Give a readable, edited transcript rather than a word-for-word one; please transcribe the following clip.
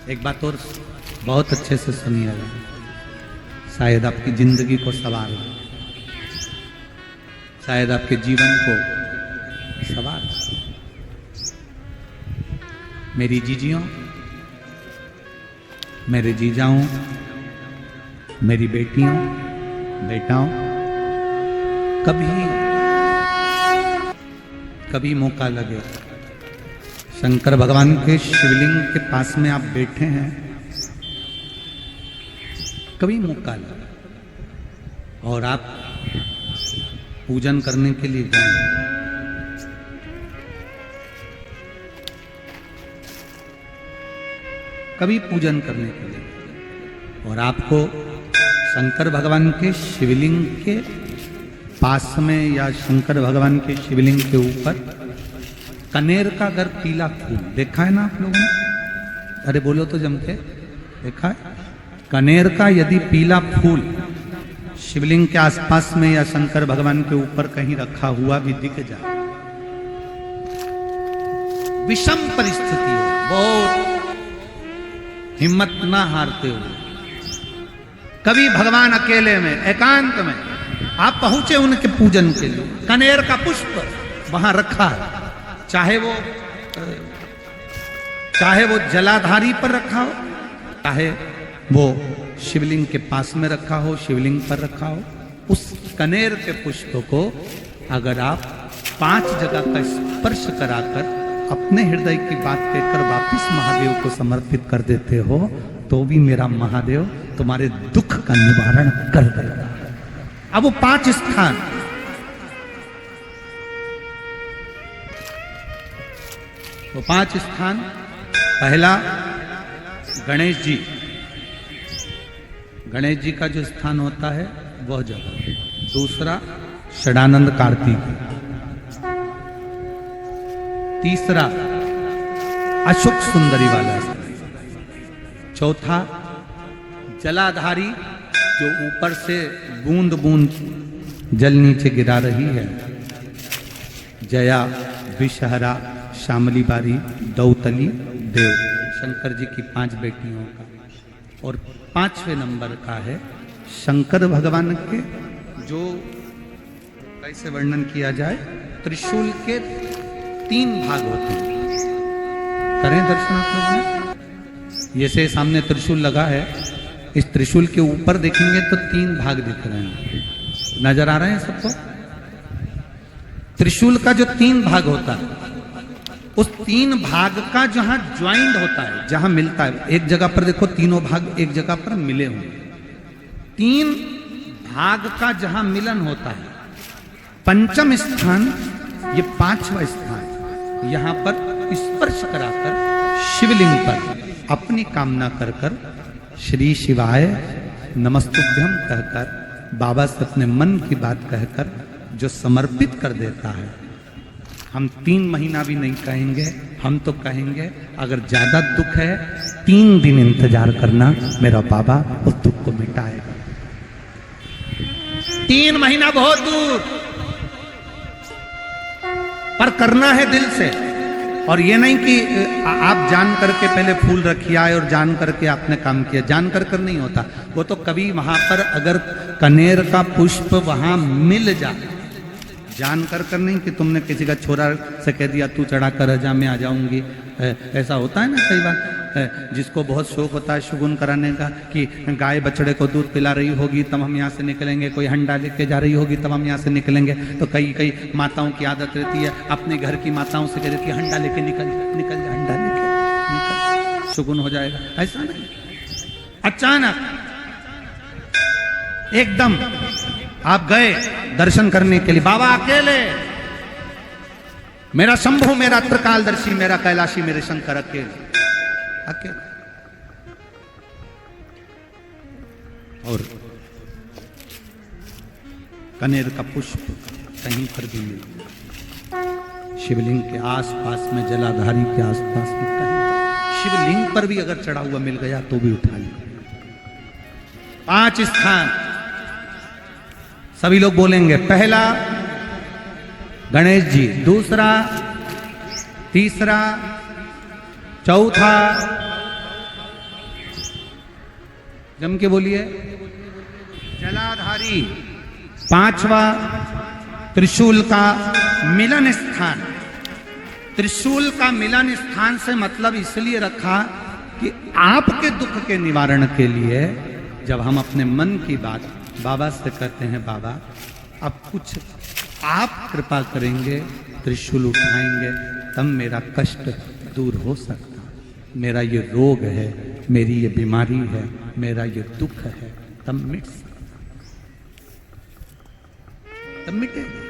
एक बात और बहुत अच्छे से सुनिएगा, शायद आपकी जिंदगी को सवार हो, शायद आपके जीवन को सवार हो। मेरी जीजियों, मेरे जीजाओं, मेरी बेटियों, बेटाओं, कभी मौका लगे, शंकर भगवान के शिवलिंग के पास में आप बैठे हैं, कभी मौका लगे और आप पूजन करने के लिए गए, कभी पूजन करने के लिए, और आपको शंकर भगवान के शिवलिंग के पास में या शंकर भगवान के शिवलिंग के ऊपर कनेर का अगर पीला फूल देखा है ना आप लोगों ने? अरे बोलो तो जम के, देखा है? कनेर का यदि पीला फूल शिवलिंग के आसपास में या शंकर भगवान के ऊपर कहीं रखा हुआ भी दिख जाए, विषम परिस्थिति हो, बहुत हिम्मत ना हारते हुए, कभी भगवान अकेले में एकांत में आप पहुंचे उनके पूजन के लिए, कनेर का पुष्प वहां रखा है, चाहे वो जलाधारी पर रखा हो, चाहे वो शिवलिंग के पास में रखा हो, शिवलिंग पर रखा हो, उस कनेर के पुष्प को अगर आप 5 जगह का स्पर्श कराकर अपने हृदय की बात कहकर वापिस महादेव को समर्पित कर देते हो, तो भी मेरा महादेव तुम्हारे दुख का निवारण कर देगा। अब वो 5 स्थान, वो 5 स्थान, पहला गणेश जी, गणेश जी का जो स्थान होता है वह जगह, दूसरा षडानंद कार्तिक, तीसरा अशोक सुंदरी वाला स्थान, चौथा जलाधारी जो ऊपर से बूंद बूंद जल नीचे गिरा रही है, जया, विषहरा, श्यामली बारी, दौतली, देव, शंकर जी की 5 बेटियों का, और 5वें नंबर का है शंकर भगवान के, जो कैसे वर्णन किया जाए, त्रिशूल के 3 भाग होते हैं। करें दर्शन आप लोगों ने? जैसे सामने त्रिशूल लगा है, इस त्रिशूल के ऊपर देखेंगे तो 3 भाग दिख रहे हैं, नजर आ रहे हैं सबको? त्रिशूल का जो 3 भाग होता है, उस 3 भाग का जहां ज्वाइंट होता है, जहां मिलता है, एक जगह पर देखो तीनों भाग एक जगह पर मिले हुए, 3 भाग का जहां मिलन होता है, 5वां स्थान, ये 5वां स्थान, यहां पर स्पर्श कराकर शिवलिंग पर अपनी कामना कर कर श्री शिवाय नमस्तुभ्यम कहकर बाबा से अपने मन की बात कहकर जो समर्पित कर देता है, हम 3 महीना भी नहीं कहेंगे, हम तो कहेंगे अगर ज्यादा दुख है 3 दिन इंतजार करना, मेरा बाबा उस दुख को मिटाएगा। 3 महीना बहुत दूर, पर करना है दिल से, और ये नहीं कि आप जान करके पहले फूल रखिए आए और जान करके आपने काम किया, जान कर नहीं होता वो तो, कभी वहां पर अगर कनेर का पुष्प वहां मिल जाए, जान कर नहीं कि तुमने किसी का छोरा से कह दिया तू चढ़ा कर जा मैं आ जाऊंगी, ऐसा होता है ना कई बार, जिसको बहुत शौक होता है शगुन कराने का कि गाय बछड़े को दूध पिला रही होगी तब हम यहाँ से निकलेंगे, कोई हंडा लेके जा रही होगी तब हम यहाँ से निकलेंगे, तो कई माताओं की आदत रहती है, अपने घर की माताओं से कह देती है हंडा लेके निकल जा, हंडा लेके निकल, शगुन हो जाएगा। ऐसा नहीं, अचानक एकदम आप गए दर्शन करने के लिए, बाबा अकेले, मेरा शंभु, मेरा त्रिकालदर्शी, मेरा कैलाशी, मेरे शंकर अकेले, और कनेर का पुष्प कहीं पर भी मिल, शिवलिंग के आसपास में, जलाधारी के आसपास में कहीं, शिवलिंग पर भी अगर चढ़ा हुआ मिल गया तो भी उठा लिया। 5 स्थान सभी लोग बोलेंगे, पहला गणेश जी, दूसरा, तीसरा, चौथा, जम के बोलिए। जलाधारी, पांचवा त्रिशूल का मिलन स्थान। त्रिशूल का मिलन स्थान से मतलब इसलिए रखा कि आपके दुख के निवारण के लिए जब हम अपने मन की बात बाबा से कहते हैं, बाबा अब कुछ आप कृपा करेंगे, त्रिशूल उठाएंगे, तब मेरा कष्ट दूर हो सकता, मेरा ये रोग है, मेरी ये बीमारी है, मेरा ये दुख है, तब मिट सकता, तब मिटेगा।